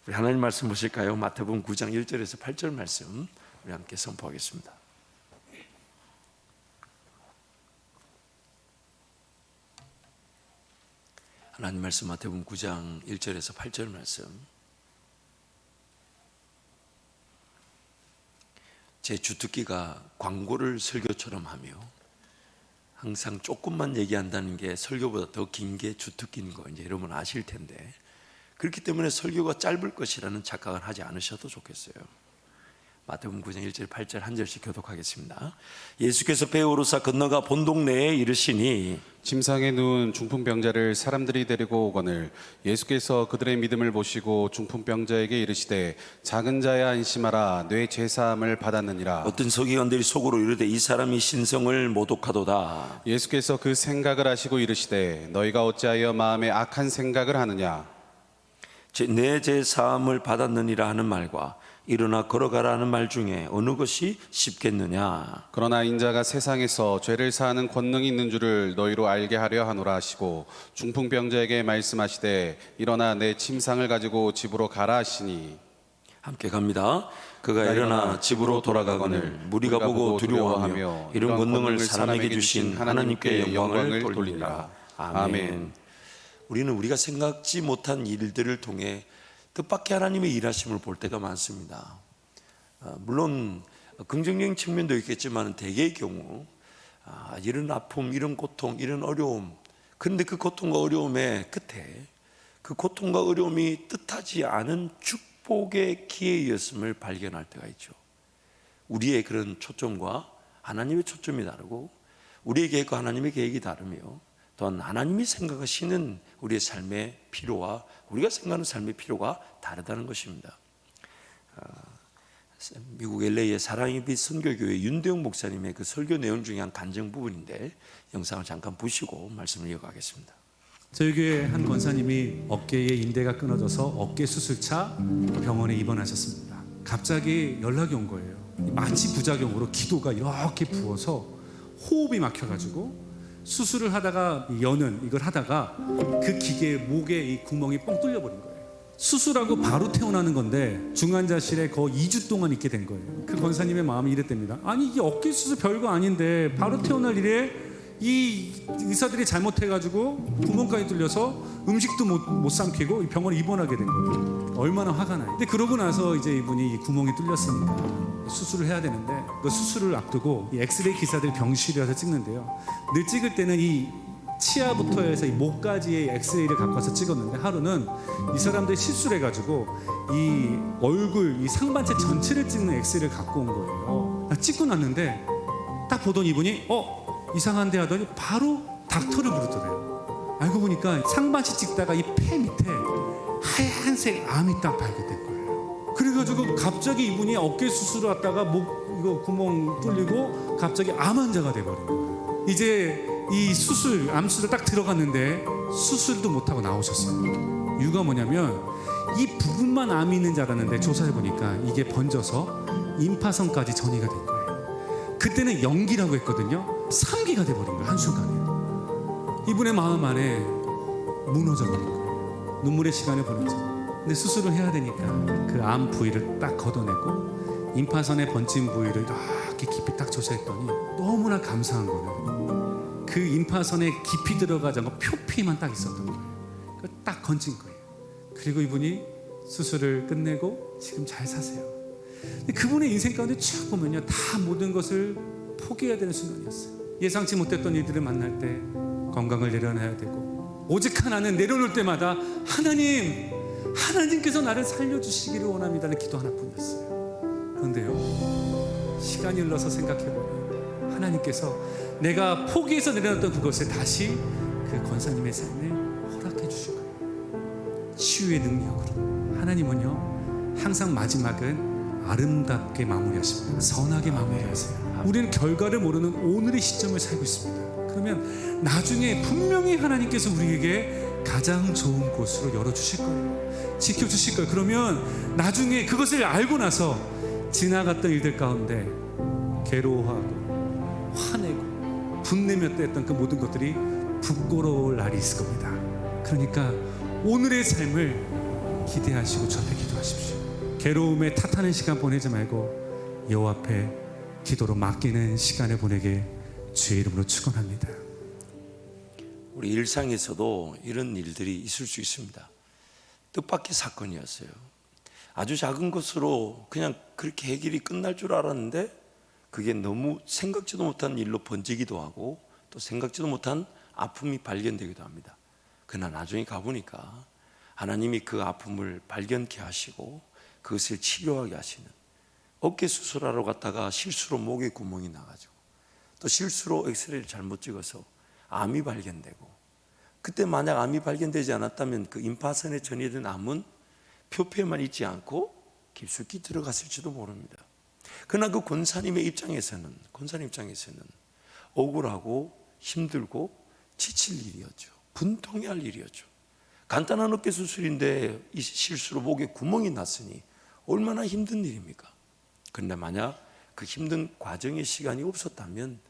우리 하나님 말씀 보실까요? 마태복음 9장 1절에서 8절 말씀 우리 함께 선포하겠습니다. 하나님 말씀 마태복음 9장 1절에서 8절 말씀. 제 주특기가 광고를 설교처럼 하며 항상 조금만 얘기한다는 게 설교보다 더 긴 게 주특기인 거 이제 여러분 아실 텐데, 그렇기 때문에 설교가 짧을 것이라는 착각을 하지 않으셔도 좋겠어요. 마태복음 9장 1절 8절 한 절씩 교독하겠습니다. 예수께서 배에 오르사 건너가 본 동네에 이르시니 침상에 누운 중풍병자를 사람들이 데리고 오거늘 예수께서 그들의 믿음을 보시고 중풍병자에게 이르시되 작은 자야 안심하라 뇌 죄사함을 받았느니라. 어떤 서기관들이 속으로 이르되 이 사람이 신성을 모독하도다. 예수께서 그 생각을 아시고 이르시되 너희가 어찌하여 마음에 악한 생각을 하느냐. 내 죄사함을 받았느니라 하는 말과 일어나 걸어가라 하는 말 중에 어느 것이 쉽겠느냐. 그러나 인자가 세상에서 죄를 사하는 권능이 있는 줄을 너희로 알게 하려 하노라 하시고 중풍병자에게 말씀하시되 일어나 내 침상을 가지고 집으로 가라 하시니. 함께 갑니다. 그가 일어나 집으로 돌아가거늘 무리가 보고 두려워하며 이런 권능을 사람에게 주신 하나님께 영광을 돌리니라. 아멘. 우리는 우리가 생각지 못한 일들을 통해 뜻밖의 하나님의 일하심을 볼 때가 많습니다. 물론 긍정적인 측면도 있겠지만 대개의 경우 이런 아픔, 이런 고통, 이런 어려움, 그런데 그 고통과 어려움의 끝에 그 고통과 어려움이 뜻하지 않은 축복의 기회였음을 발견할 때가 있죠. 우리의 그런 초점과 하나님의 초점이 다르고 우리의 계획과 하나님의 계획이 다르며 또한 하나님이 생각하시는 우리의 삶의 필요와 우리가 생각하는 삶의 필요가 다르다는 것입니다. 미국 LA의 사랑의 빛 선교교회 윤대용 목사님의 그 설교 내용 중에 한 간증 부분인데 영상을 잠깐 보시고 말씀을 이어가겠습니다. 저희 교회 한 권사님이 어깨에 인대가 끊어져서 어깨 수술차 병원에 입원하셨습니다. 갑자기 연락이 온 거예요. 마치 부작용으로 기도가 이렇게 부어서 호흡이 막혀가지고 수술을 하다가 여는 이걸 하다가 그 기계 목에 이 구멍이 뻥 뚫려버린 거예요. 수술하고 바로 퇴원하는 건데 중환자실에 거의 2주 동안 있게 된 거예요. 그 권사님의 마음이 이랬답니다. 아니 이게 어깨 수술 별거 아닌데 바로 퇴원할 일에 이 의사들이 잘못해가지고 구멍까지 뚫려서 음식도 못 삼키고 병원에 입원하게 된 거예요. 얼마나 화가 나요. 근데 그러고 나서 이제 이분이 이 구멍이 뚫렸으니까 수술을 해야 되는데 그 수술을 앞두고 이 엑스레이 기사들이 병실에 와서 찍는데요. 늘 찍을 때는 이 치아부터 해서 이 목까지의 엑스레이를 갖고 와서 찍었는데 하루는 이 사람들이 실수를 해가지고 이 얼굴, 이 상반체 전체를 찍는 엑스레이를 갖고 온 거예요. 찍고 났는데 딱 보던 이분이 이상한데 하더니 바로 닥터를 부르더래요. 알고 보니까 상반신 찍다가 이 폐 밑에 하얀색 암이 딱 발견된 거예요. 그래가지고 갑자기 이분이 어깨 수술을 왔다가 목 이거 구멍 뚫리고 갑자기 암 환자가 돼버린 거예요. 이제 이 수술, 암 수술 딱 들어갔는데 수술도 못하고 나오셨어요. 이유가 뭐냐면 이 부분만 암이 있는 줄 알았는데 조사해보니까 이게 번져서 임파선까지 전이가 된 거예요. 그때는 연기라고 했거든요. 3기가 돼버린 거예요. 한순간에 이분의 마음 안에 무너져 버린 거예요. 눈물의 시간을 보내죠. 근데 수술을 해야 되니까 그 암 부위를 딱 걷어내고 임파선에 번진 부위를 이렇게 깊이 딱 조사했더니 너무나 감사한 거는 그 임파선에 깊이 들어가지 않고 표피만 딱 있었던 거예요. 딱 건진 거예요. 그리고 이분이 수술을 끝내고 지금 잘 사세요. 근데 그분의 인생 가운데 쭉 보면요, 다 모든 것을 포기해야 되는 순간이었어요. 예상치 못했던 이들을 만날 때 건강을 내려놔야 되고, 오직 하나는 내려놓을 때마다 하나님께서 나를 살려주시기를 원합니다는 기도 하나뿐이었어요. 그런데요, 시간이 흘러서 생각해보면 하나님께서 내가 포기해서 내려놨던 그것을 다시 그 권사님의 삶에 허락해 주신 거예요. 치유의 능력으로. 하나님은요 항상 마지막은 아름답게 마무리하십니다. 선하게 마무리하세요. 우리는 결과를 모르는 오늘의 시점을 살고 있습니다. 그러면 나중에 분명히 하나님께서 우리에게 가장 좋은 곳으로 열어주실 거예요. 지켜주실 거예요. 그러면 나중에 그것을 알고 나서 지나갔던 일들 가운데 괴로워하고 화내고 분내며 했던 그 모든 것들이 부끄러울 날이 있을 겁니다. 그러니까 오늘의 삶을 기대하시고 주 앞에 기도하십시오. 괴로움에 탓하는 시간 보내지 말고 여호와 앞에 기도로 맡기는 시간을 보내게 주의 이름으로 축원합니다. 우리 일상에서도 이런 일들이 있을 수 있습니다. 뜻밖의 사건이었어요. 아주 작은 것으로 그냥 그렇게 해결이 끝날 줄 알았는데 그게 너무 생각지도 못한 일로 번지기도 하고 또 생각지도 못한 아픔이 발견되기도 합니다. 그러나 나중에 가보니까 하나님이 그 아픔을 발견케 하시고 그것을 치료하게 하시는, 어깨 수술하러 갔다가 실수로 목에 구멍이 나가지고 또 실수로 엑스레이를 잘못 찍어서 암이 발견되고, 그때 만약 암이 발견되지 않았다면 그 임파선에 전이된 암은 표피에만 있지 않고 깊숙이 들어갔을지도 모릅니다. 그러나 그 권사님 입장에서는 억울하고 힘들고 지칠 일이었죠. 분통해할 일이었죠. 간단한 어깨 수술인데 이 실수로 목에 구멍이 났으니 얼마나 힘든 일입니까? 그런데 만약 그 힘든 과정의 시간이 없었다면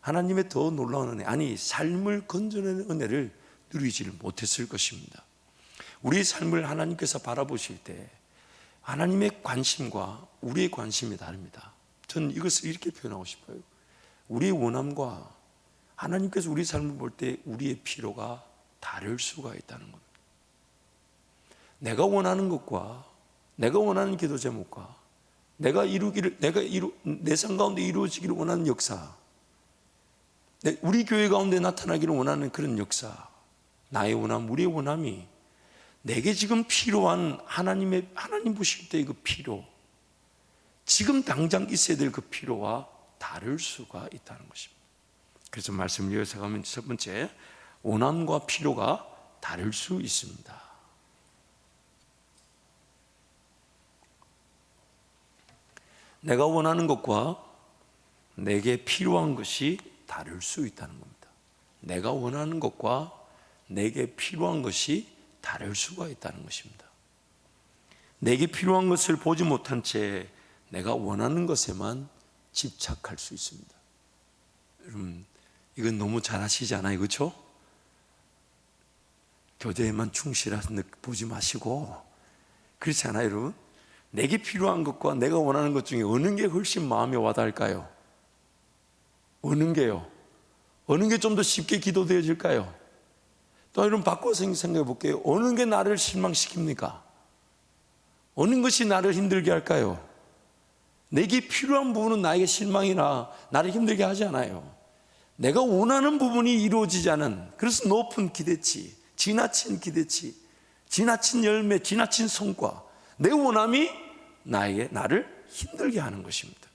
하나님의 더 놀라운 은혜, 아니 삶을 건져내는 은혜를 누리지를 못했을 것입니다. 우리의 삶을 하나님께서 바라보실 때 하나님의 관심과 우리의 관심이 다릅니다. 저는 이것을 이렇게 표현하고 싶어요. 우리의 원함과 하나님께서 우리 삶을 볼 때 우리의 필요가 다를 수가 있다는 겁니다. 내가 원하는 것과 내가 원하는 기도 제목과 내 삶 가운데 이루어지기를 원하는 역사, 우리 교회 가운데 나타나기를 원하는 그런 역사, 나의 원함, 우리의 원함이 내게 지금 필요한 하나님 보실 때의 그 필요, 지금 당장 있어야 될 그 필요와 다를 수가 있다는 것입니다. 그래서 말씀을 이어서 가면 첫 번째, 원함과 필요가 다를 수 있습니다. 내가 원하는 것과 내게 필요한 것이 다를 수 있다는 겁니다. 내가 원하는 것과 내게 필요한 것이 다를 수가 있다는 것입니다. 내게 필요한 것을 보지 못한 채 내가 원하는 것에만 집착할 수 있습니다. 여러분, 이건 너무 잘 아시지 않아요? 그렇죠? 교제에만 충실해서 보지 마시고, 그렇지 않아요, 여러분? 내게 필요한 것과 내가 원하는 것 중에 어느 게 훨씬 마음에 와닿을까요? 어느 게요? 어느 게 좀 더 쉽게 기도되어질까요? 또 여러분 바꿔서 생각해 볼게요. 어느 게 나를 실망시킵니까? 어느 것이 나를 힘들게 할까요? 내게 필요한 부분은 나에게 실망이나 나를 힘들게 하지 않아요. 내가 원하는 부분이 이루어지지 않은, 그래서 높은 기대치, 지나친 기대치, 지나친 열매, 지나친 성과, 내 원함이 나를 힘들게 하는 것입니다.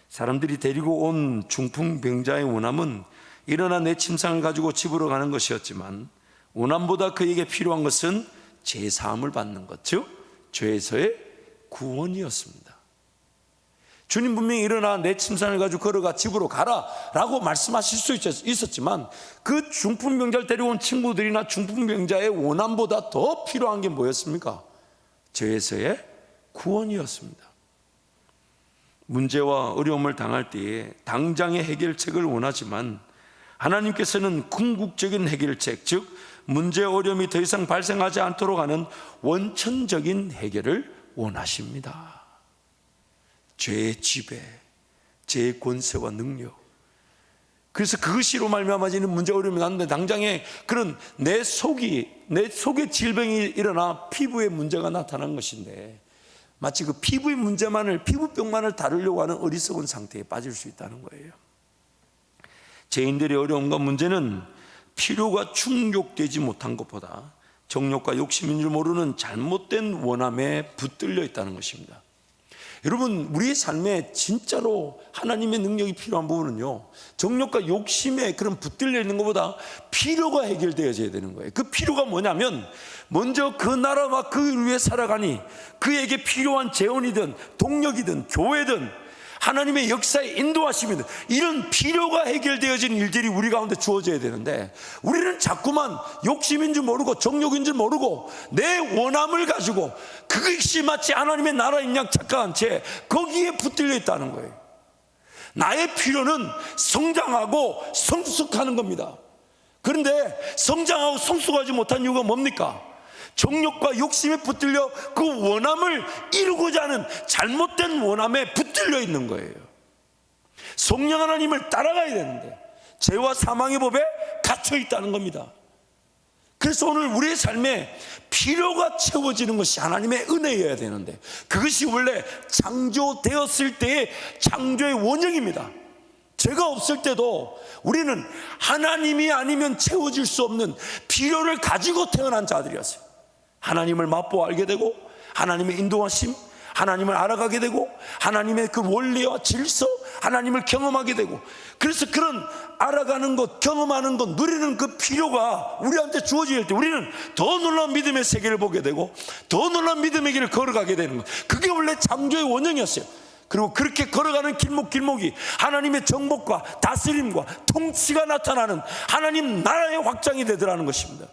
사람들이 데리고 온 중풍병자의 원함은 일어나 내 침상을 가지고 집으로 가는 것이었지만, 원함보다 그에게 필요한 것은 제사함을 받는 것, 즉 죄에서의 구원이었습니다. 주님 분명히 일어나 내 침상을 가지고 걸어가 집으로 가라 라고 말씀하실 수 있었지만, 그 중풍병자를 데려온 친구들이나 중풍병자의 원함보다 더 필요한 게 뭐였습니까? 죄에서의 구원이었습니다. 문제와 어려움을 당할 때에 당장의 해결책을 원하지만 하나님께서는 궁극적인 해결책, 즉 문제 어려움이 더 이상 발생하지 않도록 하는 원천적인 해결을 원하십니다. 죄의 지배, 죄의 권세와 능력, 그래서 그것이로 말미암아지는 문제 어려움이 났는데 당장에 그런 내 속에 질병이 일어나 피부에 문제가 나타난 것인데, 마치 그 피부의 피부병만을 다루려고 하는 어리석은 상태에 빠질 수 있다는 거예요. 죄인들의 어려움과 문제는 필요가 충족되지 못한 것보다 정욕과 욕심인 줄 모르는 잘못된 원함에 붙들려 있다는 것입니다. 여러분, 우리의 삶에 진짜로 하나님의 능력이 필요한 부분은요, 정욕과 욕심에 그런 붙들려 있는 것보다 필요가 해결되어져야 되는 거예요. 그 필요가 뭐냐면, 먼저 그 나라와 그 위에 살아가니 그에게 필요한 재원이든 동력이든 교회든 하나님의 역사에 인도하심이든 이런 필요가 해결되어진 일들이 우리 가운데 주어져야 되는데, 우리는 자꾸만 욕심인 줄 모르고 정욕인 줄 모르고 내 원함을 가지고 그것이 마치 하나님의 나라인 양 착각한 채 거기에 붙들려 있다는 거예요. 나의 필요는 성장하고 성숙하는 겁니다. 그런데 성장하고 성숙하지 못한 이유가 뭡니까? 정욕과 욕심에 붙들려 그 원함을 이루고자 하는 잘못된 원함에 붙들려 있는 거예요. 성령 하나님을 따라가야 되는데 죄와 사망의 법에 갇혀 있다는 겁니다. 그래서 오늘 우리의 삶에 필요가 채워지는 것이 하나님의 은혜여야 되는데, 그것이 원래 창조되었을 때의 창조의 원형입니다. 죄가 없을 때도 우리는 하나님이 아니면 채워질 수 없는 필요를 가지고 태어난 자들이었어요. 하나님을 맛보아 알게 되고, 하나님의 인도하심, 하나님을 알아가게 되고, 하나님의 그 원리와 질서, 하나님을 경험하게 되고, 그래서 그런 알아가는 것, 경험하는 것, 누리는 그 필요가 우리한테 주어질 때 우리는 더 놀라운 믿음의 세계를 보게 되고, 더 놀라운 믿음의 길을 걸어가게 되는 것. 그게 원래 창조의 원형이었어요. 그리고 그렇게 걸어가는 길목길목이 하나님의 정복과 다스림과 통치가 나타나는 하나님 나라의 확장이 되더라는 것입니다.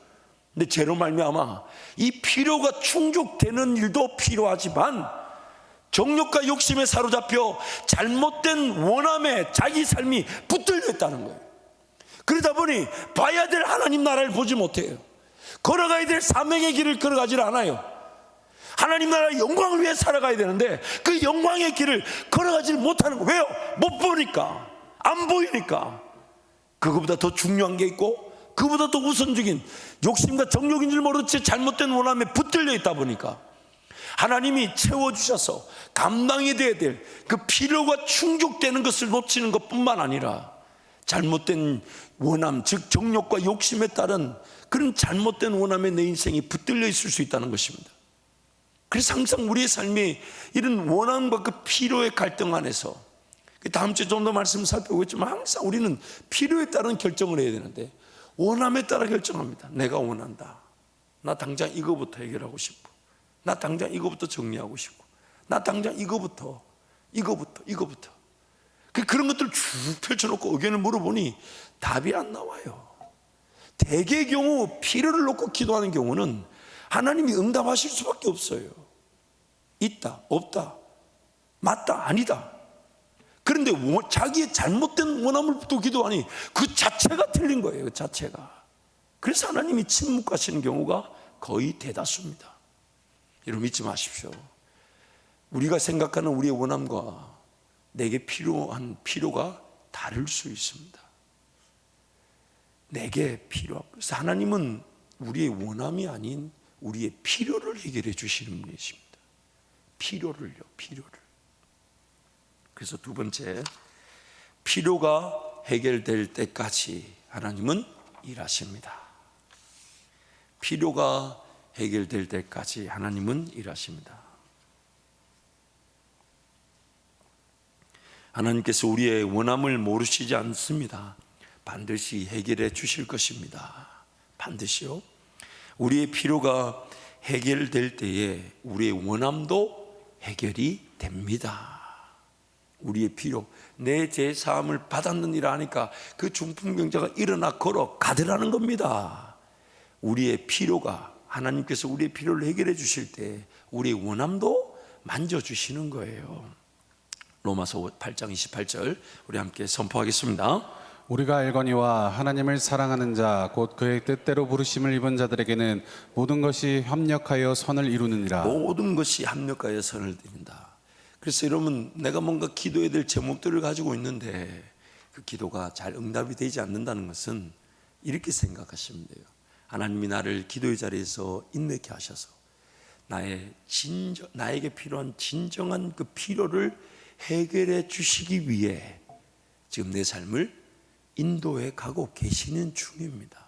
근데 죄로 말미암아 이 필요가 충족되는 일도 필요하지만, 정욕과 욕심에 사로잡혀 잘못된 원함에 자기 삶이 붙들려 있다는 거예요. 그러다 보니 봐야 될 하나님 나라를 보지 못해요. 걸어가야 될 사명의 길을 걸어가질 않아요. 하나님 나라의 영광을 위해 살아가야 되는데 그 영광의 길을 걸어가지 못하는 거예요. 왜요? 못 보니까, 안 보이니까. 그거보다 더 중요한 게 있고, 그보다 더 우선적인 욕심과 정욕인 줄 모른 채 잘못된 원함에 붙들려 있다 보니까, 하나님이 채워주셔서 감당이 돼야 될 그 필요가 충족되는 것을 놓치는 것뿐만 아니라, 잘못된 원함, 즉 정욕과 욕심에 따른 그런 잘못된 원함에 내 인생이 붙들려 있을 수 있다는 것입니다. 그래서 항상 우리의 삶이 이런 원함과 그 필요의 갈등 안에서, 다음 주에 좀 더 말씀을 살펴보겠지만, 항상 우리는 필요에 따른 결정을 해야 되는데 원함에 따라 결정합니다. 내가 원한다. 나 당장 이거부터 해결하고 싶고, 나 당장 이거부터 정리하고 싶고, 나 당장 이거부터. 그런 것들을 쭉 펼쳐놓고 의견을 물어보니 답이 안 나와요. 대개의 경우 필요를 놓고 기도하는 경우는 하나님이 응답하실 수밖에 없어요. 있다, 없다, 맞다, 아니다. 그런데 자기의 잘못된 원함을 또 기도하니 그 자체가 틀린 거예요. 그 자체가. 그래서 하나님이 침묵하시는 경우가 거의 대다수입니다. 여러분 잊지 마십시오. 우리가 생각하는 우리의 원함과 내게 필요한 필요가 다를 수 있습니다. 내게 필요한, 그래서 하나님은 우리의 원함이 아닌 우리의 필요를 해결해 주시는 분이십니다. 필요를. 그래서 두 번째, 필요가 해결될 때까지 하나님은 일하십니다. 필요가 해결될 때까지 하나님은 일하십니다. 하나님께서 우리의 원함을 모르시지 않습니다. 반드시 해결해 주실 것입니다. 반드시요. 우리의 필요가 해결될 때에 우리의 원함도 해결이 됩니다. 우리의 필요, 내 죄사함을 받았느니라 하니까 그 중풍병자가 일어나 걸어 가더라는 겁니다. 우리의 필요가, 하나님께서 우리의 필요를 해결해 주실 때 우리의 원함도 만져주시는 거예요. 로마서 8장 28절 우리 함께 선포하겠습니다. 우리가 알거니와 하나님을 사랑하는 자 곧 그의 뜻대로 부르심을 입은 자들에게는 모든 것이 협력하여 선을 이루느니라. 모든 것이 합력하여 선을 이룬다. 그래서 여러분, 내가 뭔가 기도해야 될 제목들을 가지고 있는데 그 기도가 잘 응답이 되지 않는다는 것은 이렇게 생각하시면 돼요. 하나님이 나를 기도의 자리에서 인내케 하셔서 나에게 필요한 진정한 그 필요를 해결해 주시기 위해 지금 내 삶을 인도해 가고 계시는 중입니다.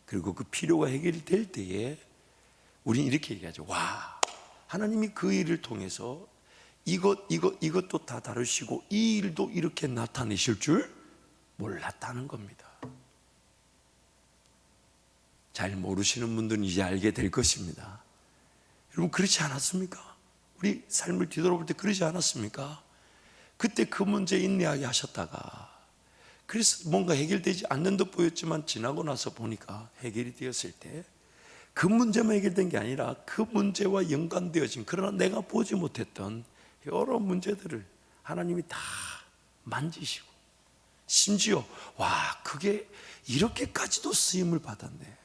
그리고 그 필요가 해결될 때에 우리는 이렇게 얘기하죠. 와, 하나님이 그 일을 통해서 이것도 다 다루시고 이 일도 이렇게 나타내실 줄 몰랐다는 겁니다. 잘 모르시는 분들은 이제 알게 될 것입니다. 여러분, 그렇지 않았습니까? 우리 삶을 뒤돌아볼 때 그러지 않았습니까? 그때 그 문제에 인내하게 하셨다가, 그래서 뭔가 해결되지 않는 듯 보였지만 지나고 나서 보니까 해결이 되었을 때 그 문제만 해결된 게 아니라 그 문제와 연관되어진, 그러나 내가 보지 못했던 여러 문제들을 하나님이 다 만지시고, 심지어 와, 그게 이렇게까지도 쓰임을 받았네,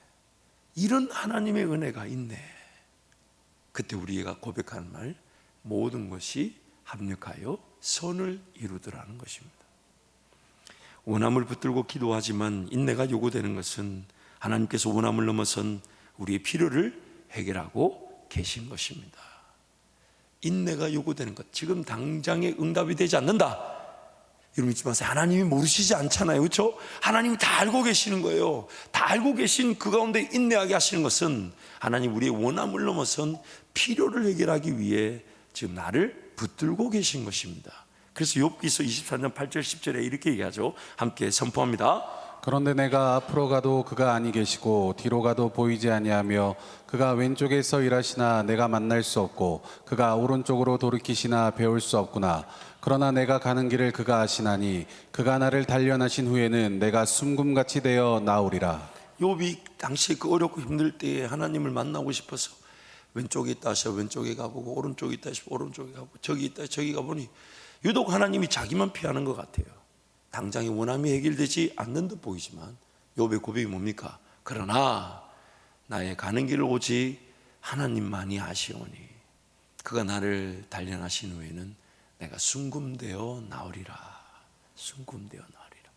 이런 하나님의 은혜가 있네. 그때 우리가 고백하는 말, 모든 것이 합력하여 선을 이루더라는 것입니다. 원함을 붙들고 기도하지만 인내가 요구되는 것은 하나님께서 원함을 넘어선 우리의 필요를 해결하고 계신 것입니다. 인내가 요구되는 것, 지금 당장에 응답이 되지 않는다, 여러분 잊지 마세요. 하나님이 모르시지 않잖아요, 그렇죠? 하나님이 다 알고 계시는 거예요. 다 알고 계신 그 가운데 인내하게 하시는 것은 하나님 우리의 원함을 넘어선 필요를 해결하기 위해 지금 나를 붙들고 계신 것입니다. 그래서 욥기서 24장 8절 10절에 이렇게 얘기하죠. 함께 선포합니다. 그런데 내가 앞으로 가도 그가 아니 계시고 뒤로 가도 보이지 아니하며 그가 왼쪽에서 일하시나 내가 만날 수 없고 그가 오른쪽으로 돌이키시나 배울 수 없구나. 그러나 내가 가는 길을 그가 아시나니 그가 나를 단련하신 후에는 내가 숨금같이 되어 나오리라. 욥이 당시에 그 어렵고 힘들 때에 하나님을 만나고 싶어서 왼쪽에 있다 하셔 왼쪽에 가보고, 오른쪽에 있다 하셔 오른쪽에 가보고, 저기 있다 저기 가보니 유독 하나님이 자기만 피하는 것 같아요. 당장에 원함이 해결되지 않는 듯 보이지만 욥의 고백이 뭡니까? 그러나 나의 가는 길을 오직 하나님만이 아시오니 그가 나를 단련하신 후에는 내가 순금되어 나오리라. 순금되어 나오리라.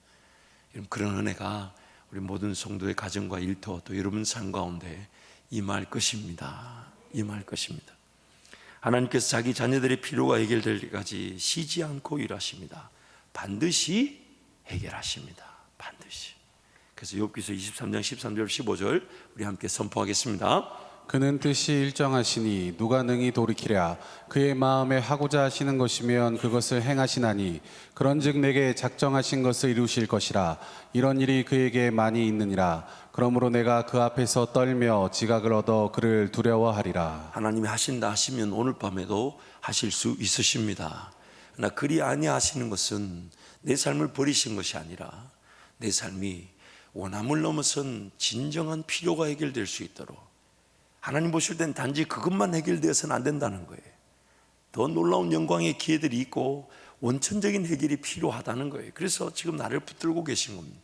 여러분, 그런 은혜가 우리 모든 성도의 가정과 일터, 또 여러분 삶 가운데 임할 것입니다. 임할 것입니다. 하나님께서 자기 자녀들의 필요가 해결될 때까지 쉬지 않고 일하십니다. 반드시 해결하십니다. 반드시. 그래서 욥기서 23장 13절 15절 우리 함께 선포하겠습니다. 그는 뜻이 일정하시니 누가 능히 돌이키랴. 그의 마음에 하고자 하시는 것이면 그것을 행하시나니 그런즉 내게 작정하신 것을 이루실 것이라. 이런 일이 그에게 많이 있느니라. 그러므로 내가 그 앞에서 떨며 지각을 얻어 그를 두려워하리라. 하나님이 하신다 하시면 오늘 밤에도 하실 수 있으십니다. 그러나 그리 아니하시는 것은 내 삶을 버리신 것이 아니라 내 삶이 원함을 넘어선 진정한 필요가 해결될 수 있도록, 하나님 보실 땐 단지 그것만 해결되어서는 안 된다는 거예요. 더 놀라운 영광의 기회들이 있고 원천적인 해결이 필요하다는 거예요. 그래서 지금 나를 붙들고 계신 겁니다.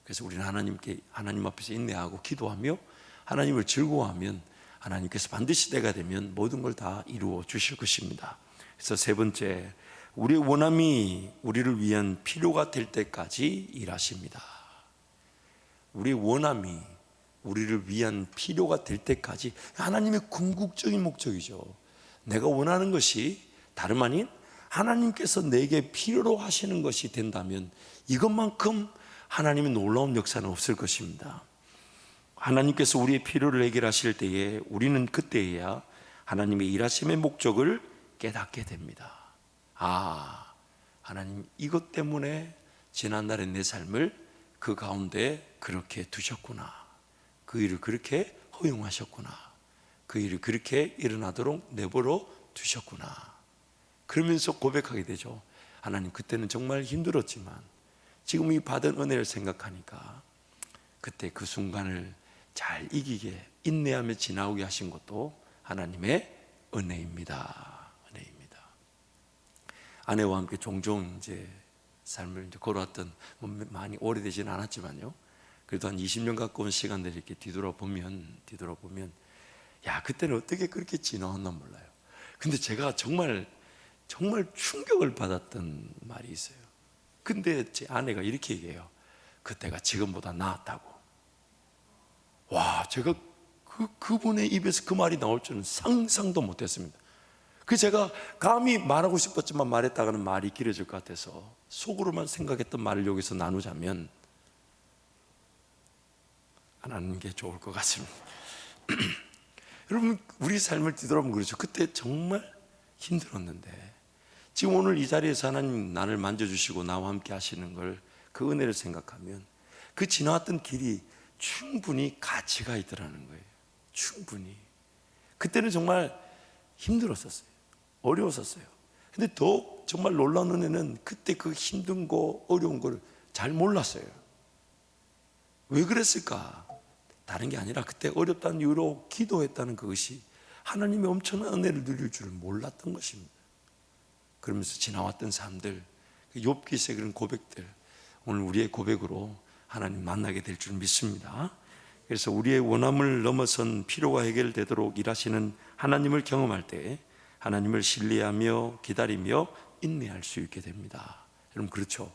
그래서 우리는 하나님 앞에서 인내하고 기도하며 하나님을 즐거워하면 하나님께서 반드시 때가 되면 모든 걸 다 이루어 주실 것입니다. 그래서 세 번째, 우리의 원함이 우리를 위한 필요가 될 때까지 일하십니다. 우리의 원함이 우리를 위한 필요가 될 때까지, 하나님의 궁극적인 목적이죠. 내가 원하는 것이 다름 아닌 하나님께서 내게 필요로 하시는 것이 된다면 이것만큼 하나님의 놀라운 역사는 없을 것입니다. 하나님께서 우리의 필요를 해결하실 때에 우리는 그때에야 하나님의 일하심의 목적을 깨닫게 됩니다. 아, 하나님 이것 때문에 지난날의 내 삶을 그 가운데 그렇게 두셨구나. 그 일을 그렇게 허용하셨구나. 그 일을 그렇게 일어나도록 내버려 두셨구나. 그러면서 고백하게 되죠. 하나님, 그때는 정말 힘들었지만 지금 이 받은 은혜를 생각하니까 그때 그 순간을 잘 이기게 인내하며 지나오게 하신 것도 하나님의 은혜입니다. 은혜입니다. 아내와 함께 종종 이제 삶을 이제 걸어왔던, 많이 오래되지는 않았지만요, 그래도 한 20년 가까운 시간들을 이렇게 뒤돌아보면 야, 그때는 어떻게 그렇게 지나왔나 몰라요. 근데 제가 정말 충격을 받았던 말이 있어요. 근데 제 아내가 이렇게 얘기해요. 그때가 지금보다 나았다고. 와, 제가 그분의 입에서 그 말이 나올 줄은 상상도 못했습니다. 그 제가 감히 말하고 싶었지만 말했다가는 말이 길어질 것 같아서 속으로만 생각했던 말을 여기서 나누자면 안 하는 게 좋을 것 같습니다. 여러분, 우리 삶을 뒤돌아보면 그렇죠. 그때 정말 힘들었는데 지금 오늘 이 자리에서 하나님 나를 만져주시고 나와 함께 하시는 걸, 그 은혜를 생각하면 그 지나왔던 길이 충분히 가치가 있더라는 거예요. 충분히. 그때는 정말 힘들었었어요. 어려웠었어요. 근데 더 정말 놀라운 은혜는 그때 그 힘든 거, 어려운 걸 잘 몰랐어요. 왜 그랬을까? 다른 게 아니라 그때 어렵다는 이유로 기도했다는 그것이 하나님의 엄청난 은혜를 누릴 줄을 몰랐던 것입니다. 그러면서 지나왔던 삶들, 욥기서의 그런 고백들, 오늘 우리의 고백으로 하나님 만나게 될 줄 믿습니다. 그래서 우리의 원함을 넘어선 필요가 해결되도록 일하시는 하나님을 경험할 때 하나님을 신뢰하며 기다리며 인내할 수 있게 됩니다. 여러분 그렇죠?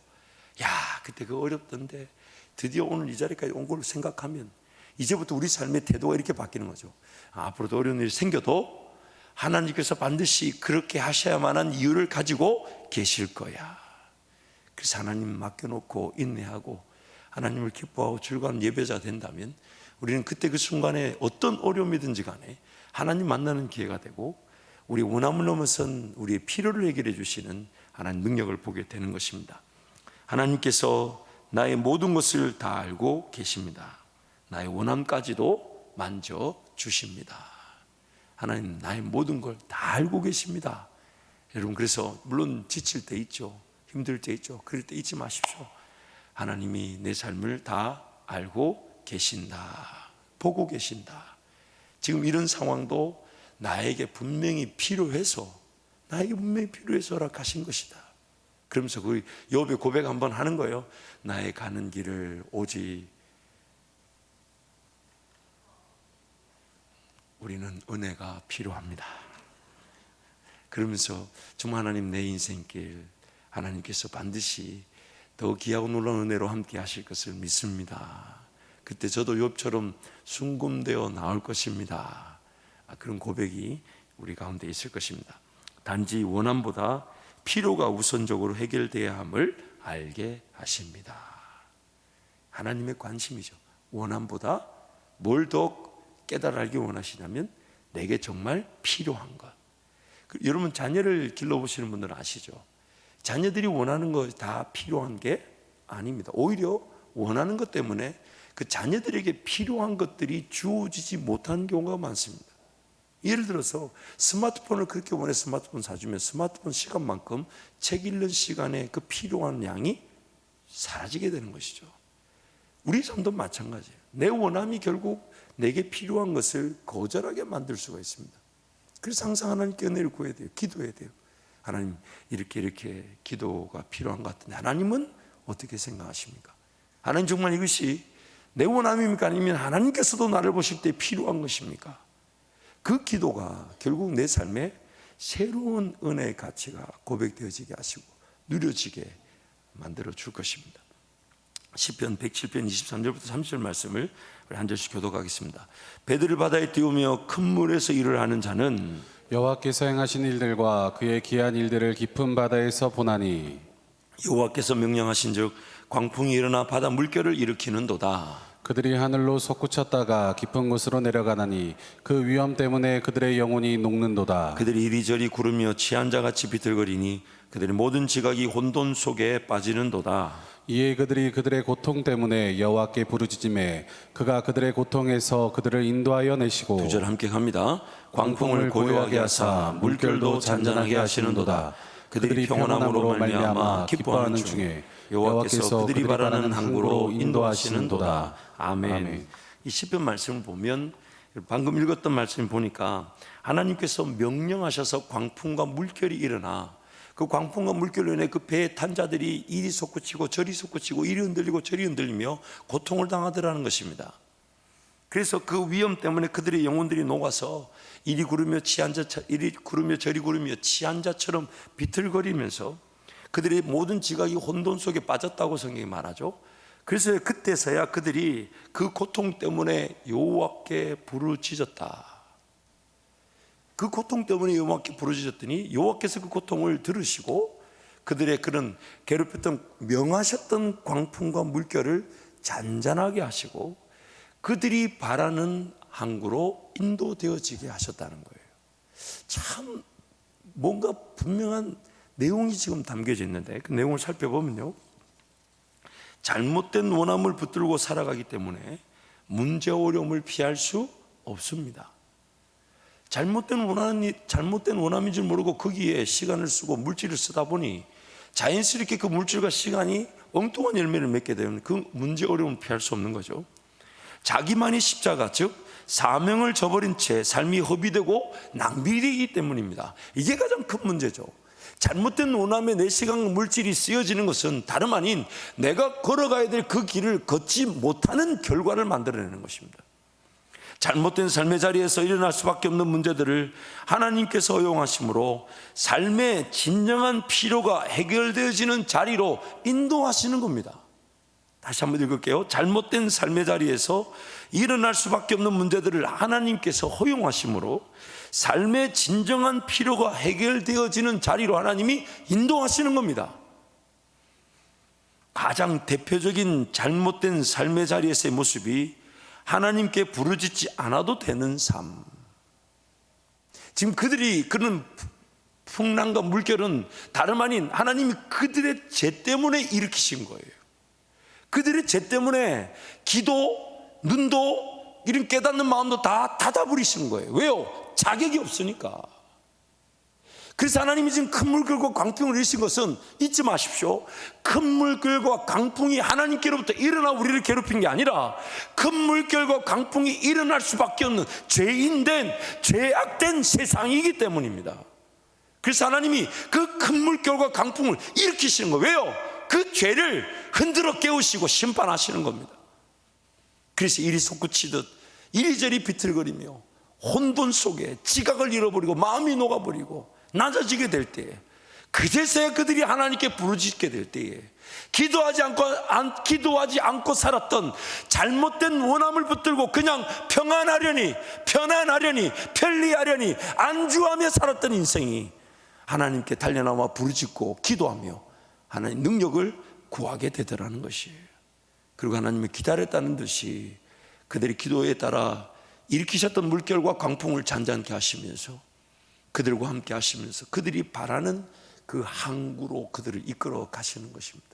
야, 그때 그거 어렵던데 드디어 오늘 이 자리까지 온 걸 생각하면 이제부터 우리 삶의 태도가 이렇게 바뀌는 거죠. 앞으로도 어려운 일이 생겨도 하나님께서 반드시 그렇게 하셔야만 한 이유를 가지고 계실 거야. 그래서 하나님 맡겨놓고 인내하고 하나님을 기뻐하고 즐거운 예배자 된다면 우리는 그때 그 순간에 어떤 어려움이든지 간에 하나님 만나는 기회가 되고 우리 원함을 넘어선 우리의 필요를 해결해 주시는 하나님 능력을 보게 되는 것입니다. 하나님께서 나의 모든 것을 다 알고 계십니다. 나의 원함까지도 만져주십니다. 하나님 나의 모든 걸 다 알고 계십니다. 여러분 그래서 물론 지칠 때 있죠. 힘들 때 있죠. 그럴 때 잊지 마십시오. 하나님이 내 삶을 다 알고 계신다. 보고 계신다. 지금 이런 상황도 나에게 분명히 필요해서 허락하신 것이다. 그러면서 그 욥의 고백 한번 하는 거예요. 나의 가는 길을 오직 우리는 은혜가 필요합니다. 그러면서 정말 하나님 내 인생길 하나님께서 반드시 더 귀하고 놀라운 은혜로 함께 하실 것을 믿습니다. 그때 저도 욥처럼 순금되어 나올 것입니다. 그런 고백이 우리 가운데 있을 것입니다. 단지 원함보다 필요가 우선적으로 해결돼야 함을 알게 하십니다. 하나님의 관심이죠. 원함보다 뭘 더 깨달아 알기 원하시냐면 내게 정말 필요한 것. 여러분 자녀를 길러보시는 분들은 아시죠? 자녀들이 원하는 거 다 필요한 게 아닙니다. 오히려 원하는 것 때문에 그 자녀들에게 필요한 것들이 주어지지 못하는 경우가 많습니다. 예를 들어서 스마트폰을 그렇게 원해 스마트폰 사주면 스마트폰 시간만큼 책 읽는 시간에 그 필요한 양이 사라지게 되는 것이죠. 우리 삶도 마찬가지예요. 내 원함이 결국 내게 필요한 것을 거절하게 만들 수가 있습니다. 그래서 항상 하나님께 은혜를 구해야 돼요. 기도해야 돼요. 하나님 이렇게 기도가 필요한 것 같은데 하나님은 어떻게 생각하십니까? 하나님 정말 이것이 내 원함입니까? 아니면 하나님께서도 나를 보실 때 필요한 것입니까? 그 기도가 결국 내 삶에 새로운 은혜의 가치가 고백되어지게 하시고 누려지게 만들어 줄 것입니다. 시편 107편 23절부터 30절 말씀을 우리 한 절씩 교독하겠습니다. 배들을 바다에 띄우며 큰 물에서 일을 하는 자는 여호와께서 행하신 일들과 그의 기한 일들을 깊은 바다에서 보나니 여호와께서 명령하신즉 광풍이 일어나 바다 물결을 일으키는도다. 그들이 하늘로 솟구쳤다가 깊은 곳으로 내려가나니 그 위험 때문에 그들의 영혼이 녹는도다. 그들이 이리저리 구르며 취한 자같이 비틀거리니 그들의 모든 지각이 혼돈 속에 빠지는도다. 이에 그들이 그들의 고통 때문에 여호와께 부르짖음에 그가 그들의 고통에서 그들을 인도하여 내시고 두 절 함께 갑니다. 광풍을 고요하게 하사 물결도 잔잔하게 하시는도다. 그들이 평온함으로 말미암아 기뻐하는 중에 여호와께서 그들이 바라는 항구로 인도하시는도다. 아멘. 이 시편 말씀을 보면 방금 읽었던 말씀을 보니까 하나님께서 명령하셔서 광풍과 물결이 일어나 그 광풍과 물결로 인해 그 배에 탄 자들이 이리 솟구치고 저리 솟구치고 이리 흔들리고 저리 흔들리며 고통을 당하더라는 것입니다. 그래서 그 위험 때문에 그들의 영혼들이 녹아서 이리 구르며 저리 구르며 취한 자처럼 비틀거리면서 그들의 모든 지각이 혼돈 속에 빠졌다고 성경이 말하죠. 그래서 그때서야 그들이 그 고통 때문에 여호와께 부르짖었다. 그 고통 때문에 여호와께 부르짖었더니 여호와께서 그 고통을 들으시고 그들의 그런 괴롭혔던 명하셨던 광풍과 물결을 잔잔하게 하시고 그들이 바라는 항구로 인도되어지게 하셨다는 거예요. 참 뭔가 분명한 내용이 지금 담겨져 있는데 그 내용을 살펴보면요, 잘못된 원함을 붙들고 살아가기 때문에 문제 어려움을 피할 수 없습니다. 잘못된 원함인 줄 모르고 거기에 시간을 쓰고 물질을 쓰다 보니 자연스럽게 그 물질과 시간이 엉뚱한 열매를 맺게 되면 그 문제 어려움을 피할 수 없는 거죠. 자기만이 십자가, 즉 사명을 저버린 채 삶이 허비되고 낭비되기 때문입니다. 이게 가장 큰 문제죠. 잘못된 원함에 내 시간과 물질이 쓰여지는 것은 다름 아닌 내가 걸어가야 될 그 길을 걷지 못하는 결과를 만들어내는 것입니다. 잘못된 삶의 자리에서 일어날 수밖에 없는 문제들을 하나님께서 허용하심으로 삶의 진정한 필요가 해결되어지는 자리로 인도하시는 겁니다. 다시 한번 읽을게요. 잘못된 삶의 자리에서 일어날 수밖에 없는 문제들을 하나님께서 허용하심으로 삶의 진정한 필요가 해결되어지는 자리로 하나님이 인도하시는 겁니다. 가장 대표적인 잘못된 삶의 자리에서의 모습이 하나님께 부르짖지 않아도 되는 삶. 지금 그들이 그런 풍랑과 물결은 다름 아닌 하나님이 그들의 죄 때문에 일으키신 거예요. 그들의 죄 때문에 기도, 눈도, 이런 깨닫는 마음도 다 닫아버리신 거예요. 왜요? 자격이 없으니까. 그래서 하나님이 지금 큰 물결과 강풍을 일으킨 것은 잊지 마십시오. 큰 물결과 강풍이 하나님께로부터 일어나 우리를 괴롭힌 게 아니라 큰 물결과 강풍이 일어날 수밖에 없는 죄인된, 죄악된 세상이기 때문입니다. 그래서 하나님이 그 큰 물결과 강풍을 일으키시는 거예요. 왜요? 그 죄를 흔들어 깨우시고 심판하시는 겁니다. 그래서 일이 솟구치듯 이리저리 비틀거리며 혼돈 속에 지각을 잃어버리고 마음이 녹아버리고 낮아지게 될 때에, 그제서야 그들이 하나님께 부르짖게 될 때에 기도하지 않고 살았던 잘못된 원함을 붙들고 그냥 평안하려니 편리하려니 안주하며 살았던 인생이 하나님께 달려나와 부르짖고 기도하며 하나님 능력을 구하게 되더라는 것이에요. 그리고 하나님을 기다렸다는 듯이 그들의 기도에 따라 일으키셨던 물결과 강풍을 잔잔케 하시면서 그들과 함께 하시면서 그들이 바라는 그 항구로 그들을 이끌어 가시는 것입니다.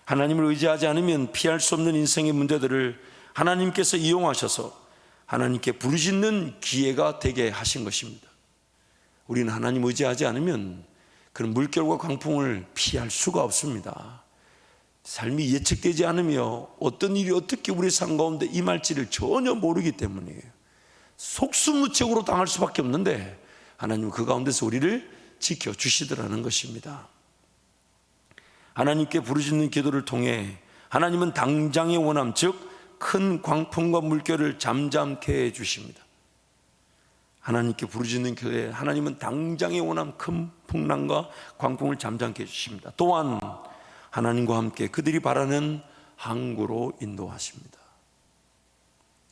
하나님을 의지하지 않으면 피할 수 없는 인생의 문제들을 하나님께서 이용하셔서 하나님께 부르짖는 기회가 되게 하신 것입니다. 우리는 하나님 의지하지 않으면 그런 물결과 강풍을 피할 수가 없습니다. 삶이 예측되지 않으며 어떤 일이 어떻게 우리 삶 가운데 임할지를 전혀 모르기 때문이에요. 속수무책으로 당할 수밖에 없는데 하나님은 그 가운데서 우리를 지켜주시더라는 것입니다. 하나님께 부르짖는 기도를 통해 하나님은 당장의 원함, 즉 큰 광풍과 물결을 잠잠케 해주십니다. 하나님께 부르짖는 기도에 하나님은 당장의 원함, 큰 풍랑과 광풍을 잠잠케 해주십니다. 또한 하나님과 함께 그들이 바라는 항구로 인도하십니다.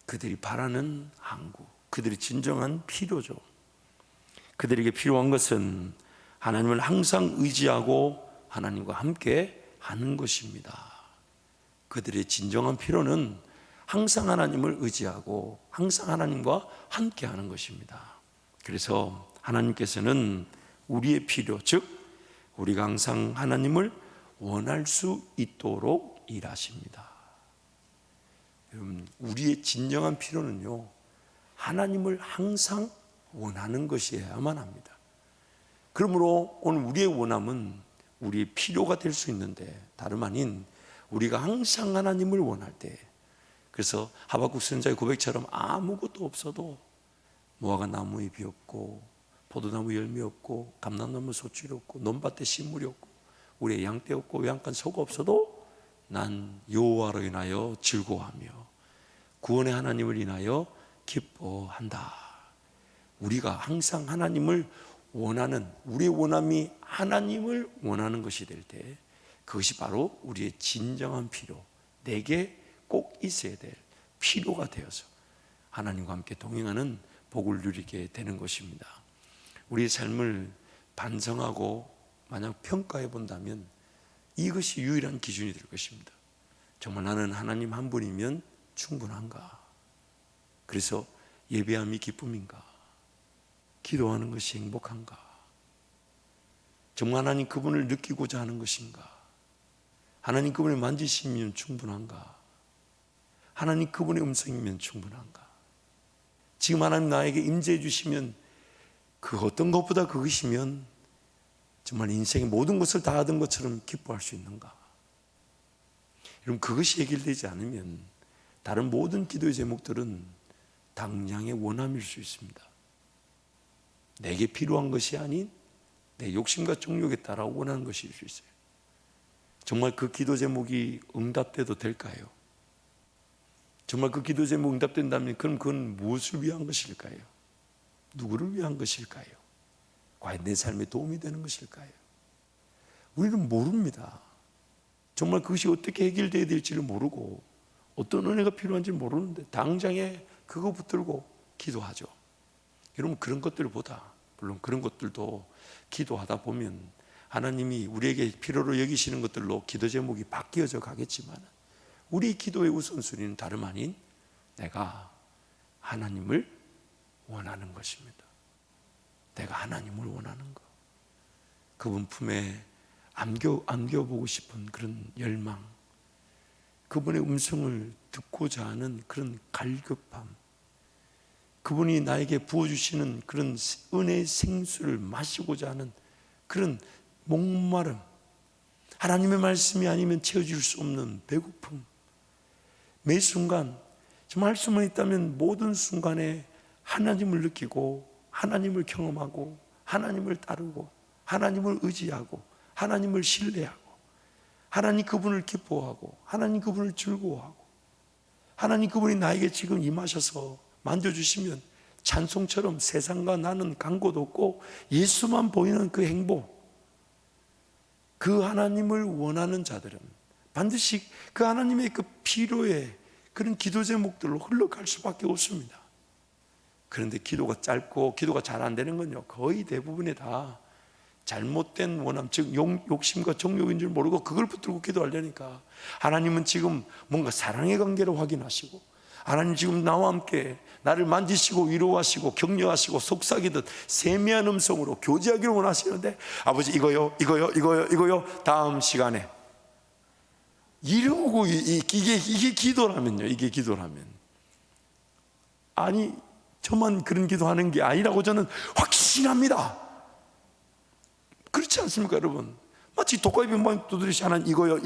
그들이 바라는 항구, 그들이 진정한 필요죠. 그들에게 필요한 것은 하나님을 항상 의지하고 하나님과 함께 하는 것입니다. 그들의 진정한 필요는 항상 하나님을 의지하고 항상 하나님과 함께 하는 것입니다. 그래서 하나님께서는 우리의 필요, 즉 우리가 항상 하나님을 원할 수 있도록 일하십니다. 여러분, 우리의 진정한 필요는요, 하나님을 항상 원하는 것이어야만 합니다. 그러므로 오늘 우리의 원함은 우리의 필요가 될 수 있는데 다름 아닌 우리가 항상 하나님을 원할 때, 그래서 하박국 선지자의 고백처럼 아무것도 없어도 무화과 나무 잎이 없고 포도나무 열매 없고 감람나무 소출이 없고 논밭에 식물이 없고 우리의 양떼 없고 외양간 소가 없어도 난 여호와로 인하여 즐거워하며 구원의 하나님을 인하여 기뻐한다. 우리가 항상 하나님을 원하는, 우리의 원함이 하나님을 원하는 것이 될 때 그것이 바로 우리의 진정한 필요, 내게 꼭 있어야 될 필요가 되어서 하나님과 함께 동행하는 복을 누리게 되는 것입니다. 우리의 삶을 반성하고 만약 평가해 본다면 이것이 유일한 기준이 될 것입니다. 정말 나는 하나님 한 분이면 충분한가? 그래서 예배함이 기쁨인가? 기도하는 것이 행복한가? 정말 하나님 그분을 느끼고자 하는 것인가? 하나님 그분을 만지시면 충분한가? 하나님 그분의 음성이면 충분한가? 지금 하나님 나에게 임재해 주시면 그 어떤 것보다 그것이면 정말 인생의 모든 것을 다 얻은 것처럼 기뻐할 수 있는가? 여러분, 그것이 해결되지 않으면 다른 모든 기도의 제목들은 당장의 원함일 수 있습니다. 내게 필요한 것이 아닌 내 욕심과 정욕에 따라 원하는 것일 수 있어요. 정말 그 기도 제목이 응답돼도 될까요? 정말 그 기도 제목 응답된다면 그럼 그건 무엇을 위한 것일까요? 누구를 위한 것일까요? 과연 내 삶에 도움이 되는 것일까요? 우리는 모릅니다. 정말 그것이 어떻게 해결돼야 될지를 모르고 어떤 은혜가 필요한지 모르는데 당장에 그거 붙들고 기도하죠. 여러분, 그런 것들보다, 물론 그런 것들도 기도하다 보면 하나님이 우리에게 필요로 여기시는 것들로 기도 제목이 바뀌어져 가겠지만 우리 기도의 우선순위는 다름 아닌 내가 하나님을 원하는 것입니다. 내가 하나님을 원하는 것, 그분 품에 안겨보고 싶은 그런 열망, 그분의 음성을 듣고자 하는 그런 갈급함, 그분이 나에게 부어주시는 그런 은혜의 생수를 마시고자 하는 그런 목마름, 하나님의 말씀이 아니면 채워줄 수 없는 배고픔, 매 순간 정말 할 수만 있다면 모든 순간에 하나님을 느끼고 하나님을 경험하고 하나님을 따르고 하나님을 의지하고 하나님을 신뢰하고 하나님 그분을 기뻐하고 하나님 그분을 즐거워하고 하나님 그분이 나에게 지금 임하셔서 만져주시면 찬송처럼 세상과 나는 간 곳 없고 예수만 보이는 그 행복, 그 하나님을 원하는 자들은 반드시 그 하나님의 그 필요에 그런 기도 제목들로 흘러갈 수밖에 없습니다. 그런데 기도가 짧고 기도가 잘 안 되는 건요, 거의 대부분이 다 잘못된 원함, 즉 욕심과 정욕인 줄 모르고 그걸 붙들고 기도하려니까 하나님은 지금 뭔가 사랑의 관계를 확인하시고 하나님 지금 나와 함께 나를 만지시고 위로하시고 격려하시고 속삭이듯 세미한 음성으로 교제하기를 원하시는데 아버지 이거요 다음 시간에 이러고 이게 기도라면요, 이게 기도라면 아니 저만 그런 기도하는 게 아니라고 저는 확신합니다. 그렇지 않습니까, 여러분? 마치 독가입이 막 두드리시 하나님 이거요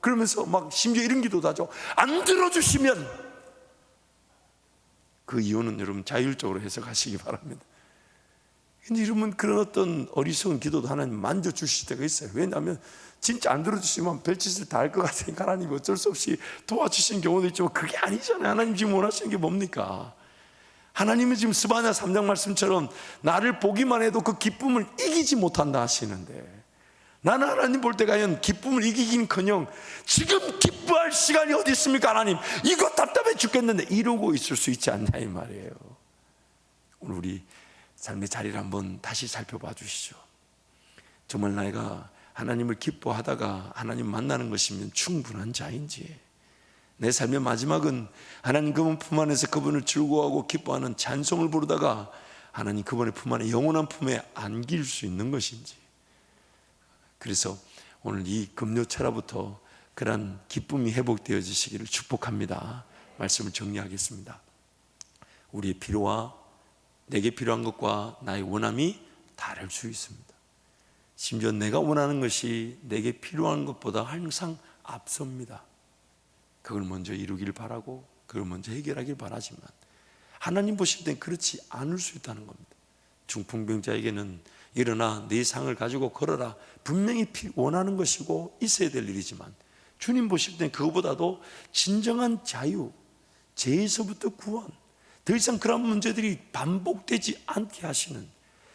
그러면서 막 심지어 이런 기도도 하죠. 안 들어주시면, 그 이유는 여러분 자율적으로 해석하시기 바랍니다. 근데 여러분, 그런 어떤 어리석은 기도도 하나님 만져주실 때가 있어요. 왜냐하면 진짜 안 들어주시면 별짓을 다 할 것 같으니까 하나님이 어쩔 수 없이 도와주시는 경우도 있지만 그게 아니잖아요. 하나님 지금 원하시는 게 뭡니까? 하나님은 지금 스바냐 3장 말씀처럼 나를 보기만 해도 그 기쁨을 이기지 못한다 하시는데, 나는 하나님 볼 때 과연 기쁨을 이기긴커녕 지금 기뻐할 시간이 어디 있습니까? 하나님 이거 답답해 죽겠는데 이러고 있을 수 있지 않냐 이 말이에요. 오늘 우리 삶의 자리를 한번 다시 살펴봐 주시죠. 정말 내가 하나님을 기뻐하다가 하나님 만나는 것이면 충분한 자인지, 내 삶의 마지막은 하나님 그분 품 안에서 그분을 즐거워하고 기뻐하는 찬송을 부르다가 하나님 그분의 품 안에 영원한 품에 안길 수 있는 것인지. 그래서 오늘 이 금요철야부터 그런 기쁨이 회복되어지시기를 축복합니다. 말씀을 정리하겠습니다. 우리의 필요와 내게 필요한 것과 나의 원함이 다를 수 있습니다. 심지어 내가 원하는 것이 내게 필요한 것보다 항상 앞섭니다. 그걸 먼저 이루길 바라고 그걸 먼저 해결하길 바라지만 하나님 보실 땐 그렇지 않을 수 있다는 겁니다. 중풍병자에게는 일어나 네 상을 가지고 걸어라, 분명히 원하는 것이고 있어야 될 일이지만 주님 보실 땐 그거보다도 진정한 자유, 죄에서부터 구원, 더 이상 그런 문제들이 반복되지 않게 하시는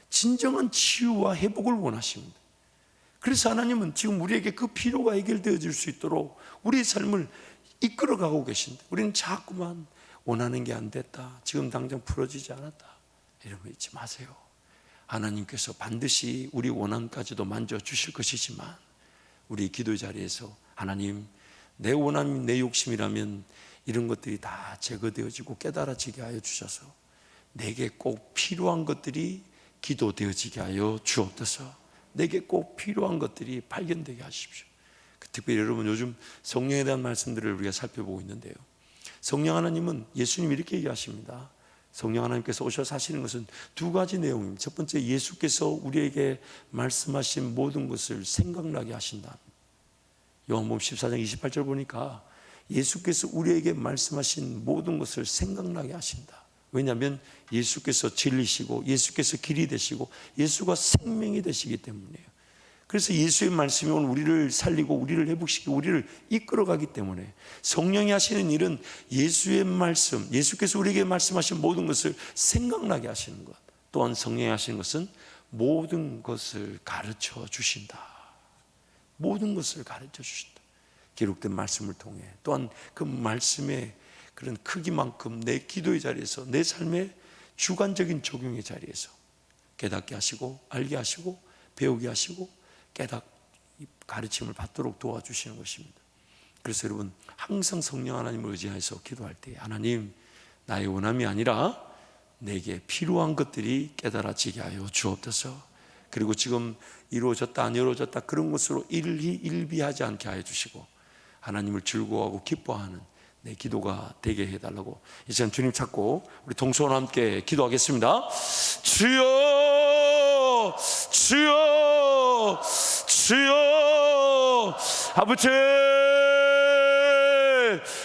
진정한 치유와 회복을 원하십니다. 그래서 하나님은 지금 우리에게 그 필요가 해결되어질 수 있도록 우리의 삶을 이끌어가고 계신데, 우리는 자꾸만 원하는 게 안 됐다, 지금 당장 풀어지지 않았다, 이런 거 잊지 마세요. 하나님께서 반드시 우리 원함까지도 만져주실 것이지만 우리 기도 자리에서 하나님, 내 원함이 내 욕심이라면 이런 것들이 다 제거되어지고 깨달아지게 하여 주셔서 내게 꼭 필요한 것들이 기도되어지게 하여 주옵소서. 내게 꼭 필요한 것들이 발견되게 하십시오. 특별히 여러분, 요즘 성령에 대한 말씀들을 우리가 살펴보고 있는데요, 성령 하나님은, 예수님 이렇게 얘기하십니다. 성령 하나님께서 오셔서 하시는 것은 두 가지 내용입니다. 첫 번째, 예수께서 우리에게 말씀하신 모든 것을 생각나게 하신다. 요한복음 14장 28절 보니까 예수께서 우리에게 말씀하신 모든 것을 생각나게 하신다. 왜냐하면 예수께서 진리시고 예수께서 길이 되시고 예수가 생명이 되시기 때문이에요. 그래서 예수의 말씀이 오늘 우리를 살리고 우리를 회복시키고 우리를 이끌어가기 때문에 성령이 하시는 일은 예수의 말씀, 예수께서 우리에게 말씀하신 모든 것을 생각나게 하시는 것, 또한 성령이 하시는 것은 모든 것을 가르쳐 주신다. 모든 것을 가르쳐 주신다. 기록된 말씀을 통해 또한 그 말씀의 그런 크기만큼 내 기도의 자리에서 내 삶의 주관적인 적용의 자리에서 깨닫게 하시고 알게 하시고 배우게 하시고 가르침을 받도록 도와주시는 것입니다. 그래서 여러분 항상 성령 하나님을 의지해서 기도할 때 하나님 나의 원함이 아니라 내게 필요한 것들이 깨달아지게 하여 주옵소서. 그리고 지금 이루어졌다 안 이루어졌다 그런 것으로 일비하지 않게 하여 주시고 하나님을 즐거워하고 기뻐하는 내 기도가 되게 해달라고 이제 주님 찾고 우리 동서와 함께 기도하겠습니다. 주여 주여 주여 아버지,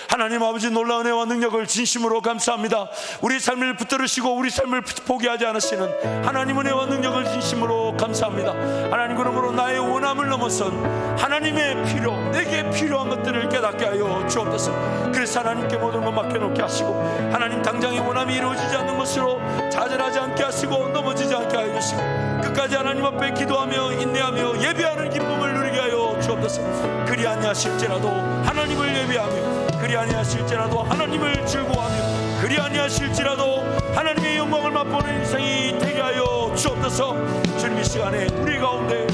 하나님 아버지 놀라운 은혜와 능력을 진심으로 감사합니다. 우리 삶을 붙들으시고 우리 삶을 포기하지 않으시는 하나님 은혜와 능력을 진심으로 감사합니다. 하나님, 그러므로 나의 원함을 넘어선 하나님의 필요, 내게 필요한 것들을 깨닫게 하여 주옵소서. 그래서 하나님께 모든 것 맡겨놓게 하시고 하나님 당장의 원함이 이루어지지 않는 것으로 좌절하지 않게 하시고 넘어지지 않게 하여 주시고 끝까지 하나님 앞에 기도하며 인내하며 예배하는 기쁨을 누리게 하여 주옵소서. 그리 아니하실지라도 하나님을 예배하며 그리 아니하실지라도 하나님을 즐거워하며 그리 아니하실지라도 하나님의 영광을 맛보는 인생이 되게 하여 주옵소서. 주님, 이 시간에 우리 가운데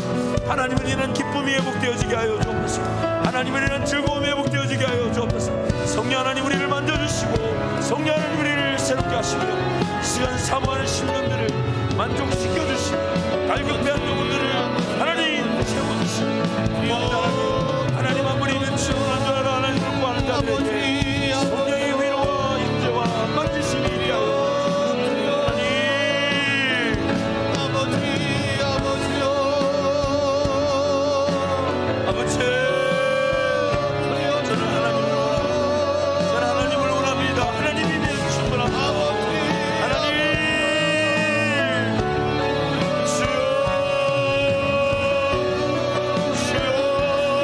하나님을 인한 기쁨이 회복되어지게 하여 주옵소서. 하나님을 인한 즐거움이 회복되어지게 하여 주옵소서. 성령 하나님 우리를 만져주시고 성령 하나님 우리를 새롭게 하시며 이 시간 사모하는 심령들을 만족시켜주시고 갈급해한 영혼들을 하나님 세워주시고 하나님 아무리 있는 친구한 줄 알아 하나님을 구하는 자들에게 성령의 위로와 임재와 만지심이 있게 하여 아버지, 저는 하나님을 원합니다. 하나님이 내 충분합니다. 하나님 주여 주여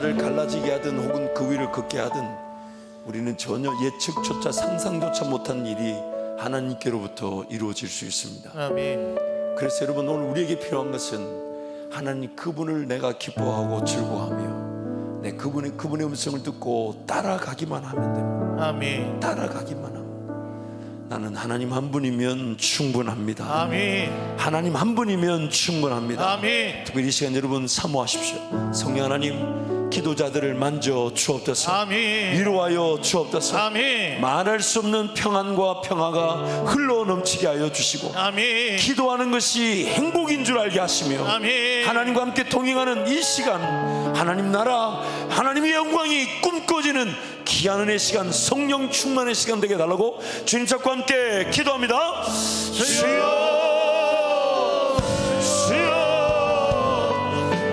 나라를 갈라지게 하든 혹은 그 위를 걷게 하든 우리는 전혀 예측조차 상상조차 못한 일이 하나님께로부터 이루어질 수 있습니다. 아멘. 그래서 여러분, 오늘 우리에게 필요한 것은 하나님 그분을 내가 기뻐하고 즐거워하며 내 그분의 음성을 듣고 따라가기만 하면 됩니다. 아멘. 따라가기만 하면 나는 하나님 한 분이면 충분합니다. 아멘. 하나님 한 분이면 충분합니다. 아멘. 특별히 이 시간 여러분 사모하십시오. 성령 하나님, 기도자들을 만져 주옵소서. 아멘. 위로하여 주옵소서. 아멘. 말할 수 없는 평안과 평화가 흘러 넘치게 하여 주시고 아멘. 기도하는 것이 행복인 줄 알게 하시며 아멘. 하나님과 함께 동행하는 이 시간, 하나님 나라, 하나님의 영광이 꿈꿔지는 귀한 은혜의 시간, 성령 충만의 시간 되게 달라고 주님 찾고 함께 기도합니다. 주여, 주여, 주여,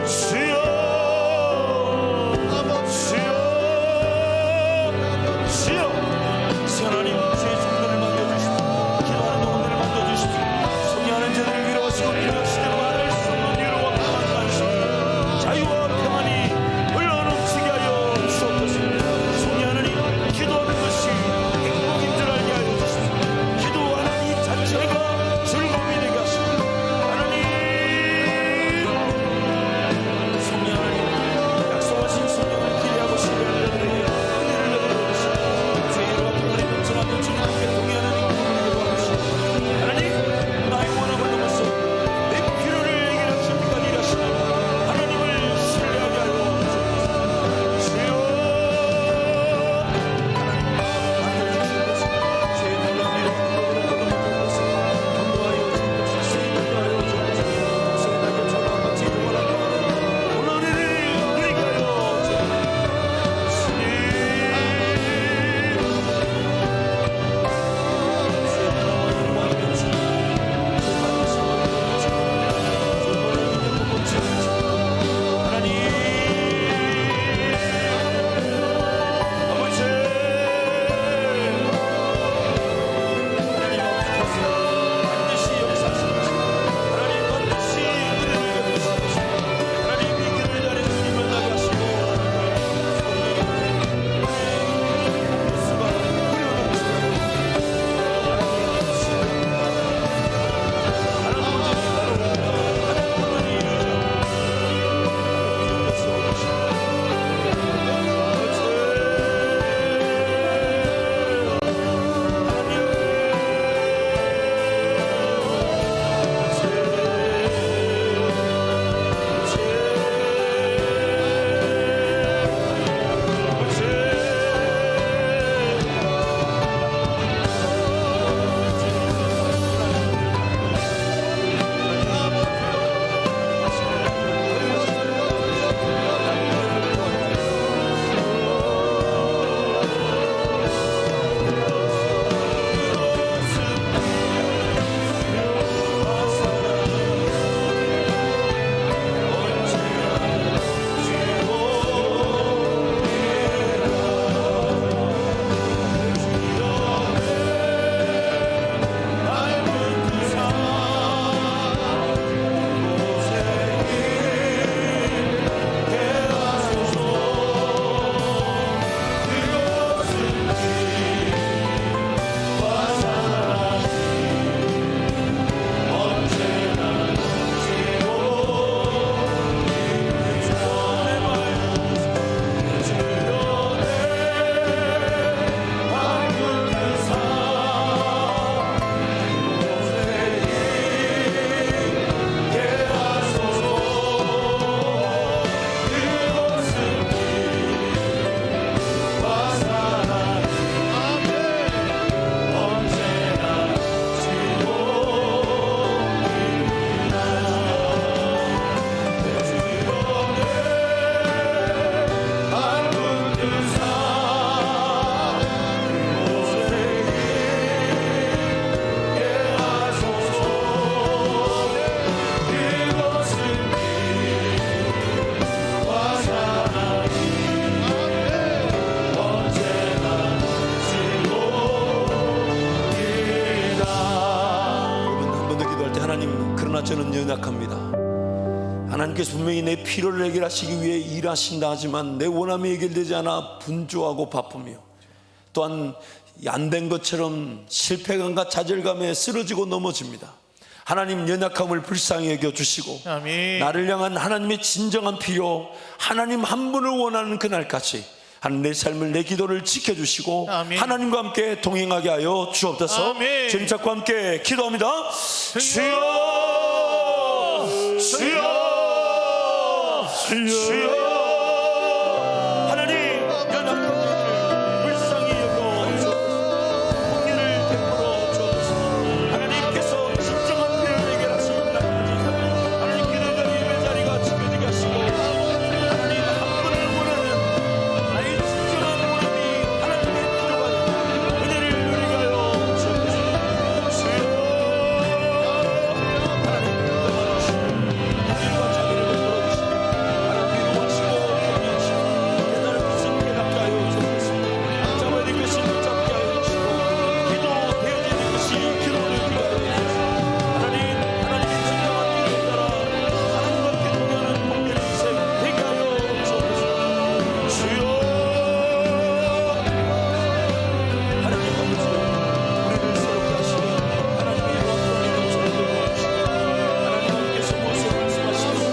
주여, 주여. 하나님, 주의 성도를 만져주십시오. 기도하는 영혼들을 만져주십시오. 성령하는 자들을 위로하시고 위로하시되 말할 수 없는 위로와 평안을 가르치시고 자유와 평안이 흘러넘치게 하여 주옵소서. 성령 하나님, 기도하는 것이 행복인 줄 알게 하여 주십시오. 기도하는 이 자체가 즐거움이 되게 하시고 하나님, 성령 하나님, 약속하신 성령을 기대하고 신뢰하는 자들에게 은혜를 내려 주시고 죄와 평안의 명성하며 주님 함께 동의하는 인생을 도와주시고 하나님, 나의 원함을 넘어서 내 필요를 해결하실 때까지 일하시는 하나님을 신뢰하게 하여 주옵소서. 주여, 하나님께서 분명히 내 필요를 해결하시기 위해 일하신다 하지만 내 원함이 해결되지 않아 분주하고 바쁘며 또한 안 된 것처럼 실패감과 좌절감에 쓰러지고 넘어집니다. 하나님 연약함을 불쌍히 여겨주시고 아멘. 나를 향한 하나님의 진정한 필요, 하나님 한 분을 원하는 그날까지 하나님 내 삶을, 내 기도를 지켜주시고 아멘. 하나님과 함께 동행하게 하여 주옵소서. 아멘. 주님 잡고 함께 기도합니다. 주여 주여 주여. 하나님 연약한 우리를 불쌍히 여겨 주옵소서. 공의를 베풀어 주옵소서. 하나님께서 진정한 필요를 해결하시는 날까지 하나님 기도자리 예배 자리가 지켜지게 하시고 하나님 한 분을 원하는 나의 진정한 원함이 하나님의 필요가 되는 은혜를 누리게 하여 주옵소서. 주여 하나님 인도하시고 하나님과 자비를 베풀어 주시고 하나님 위로하시고 격려하시고 깨달은 것을 깨닫게 하여 주옵소서. 잡아야 될 것을 붙잡게 하여 주시고 기도되어야 될 것이 기도되게 하여 주옵소서. 하나님의 진정한 필요에 따라 하나님과 함께 동행하는 복된 인생 되게 하여 주옵소서. 주여 하나님 아버지 우리를 새롭게 하시니 하나님의 영광을 우리를 들고 주시고 하나님께서 무엇을 말씀하시고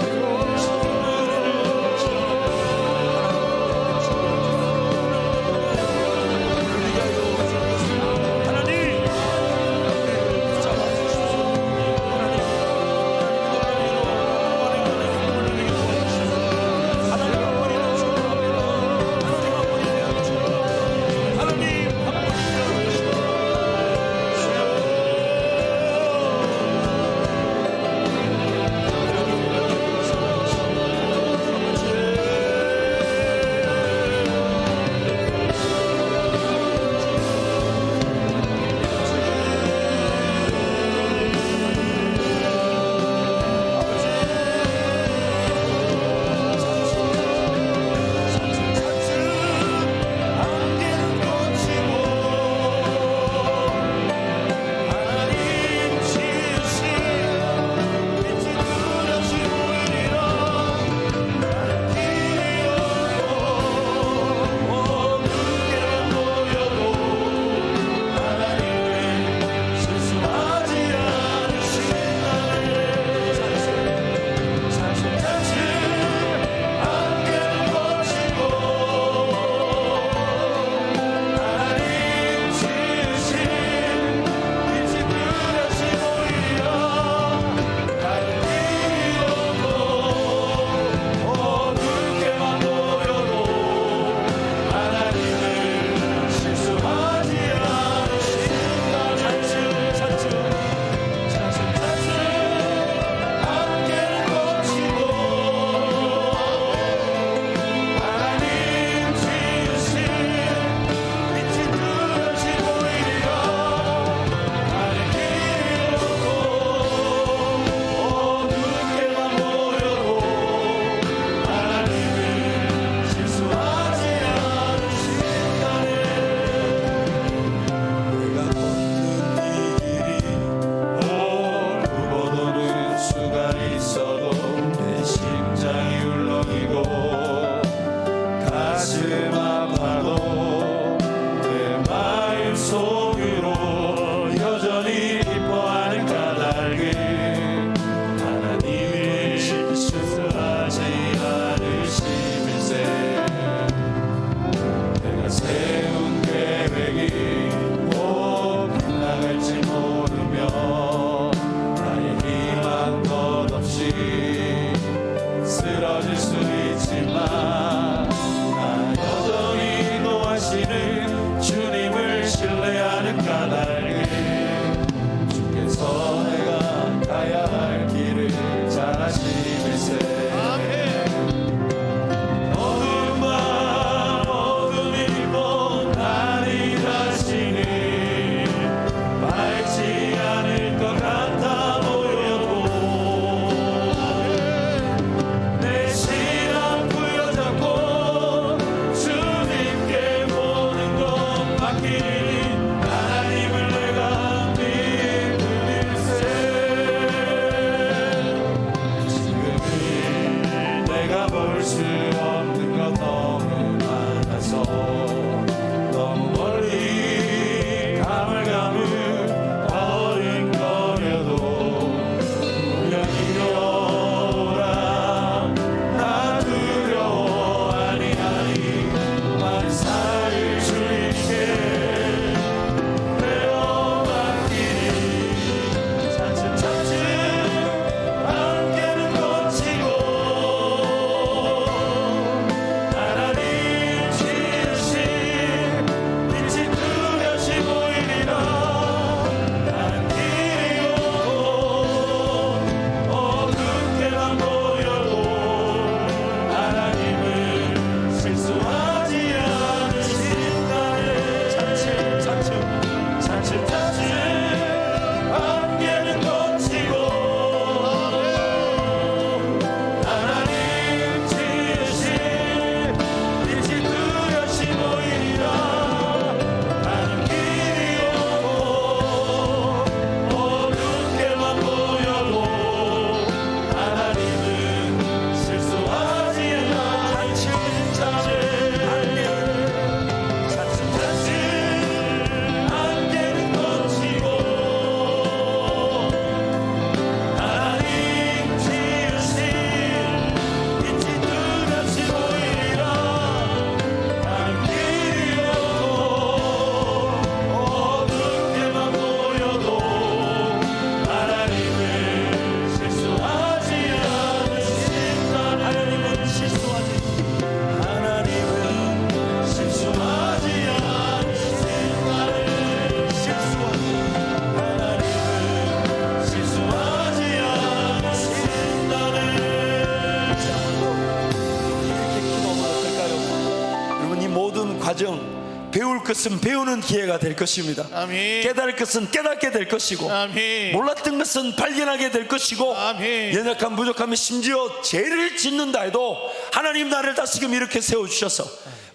모든 과정 배울 것은 배우는 기회가 될 것입니다. 아멘. 깨달을 것은 깨닫게 될 것이고 아멘. 몰랐던 것은 발견하게 될 것이고 아멘. 연약한 부족함이 심지어 죄를 짓는다 해도 하나님 나를 다시금 이렇게 세워주셔서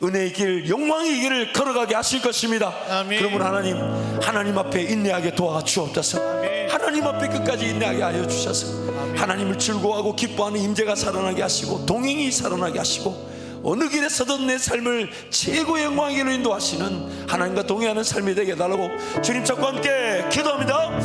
은혜의 길 영광의 길을 걸어가게 하실 것입니다. 아멘. 그러므로 하나님 앞에 인내하게 도와주옵소서. 아멘. 하나님 앞에 끝까지 인내하게 하여 주셔서 하나님을 즐거워하고 기뻐하는 임재가 살아나게 하시고 동행이 살아나게 하시고 어느 길에 서든 내 삶을 최고의 영광의 길로 인도하시는 하나님과 동행하는 삶이 되게 해달라고 주님 찾고 함께 기도합니다.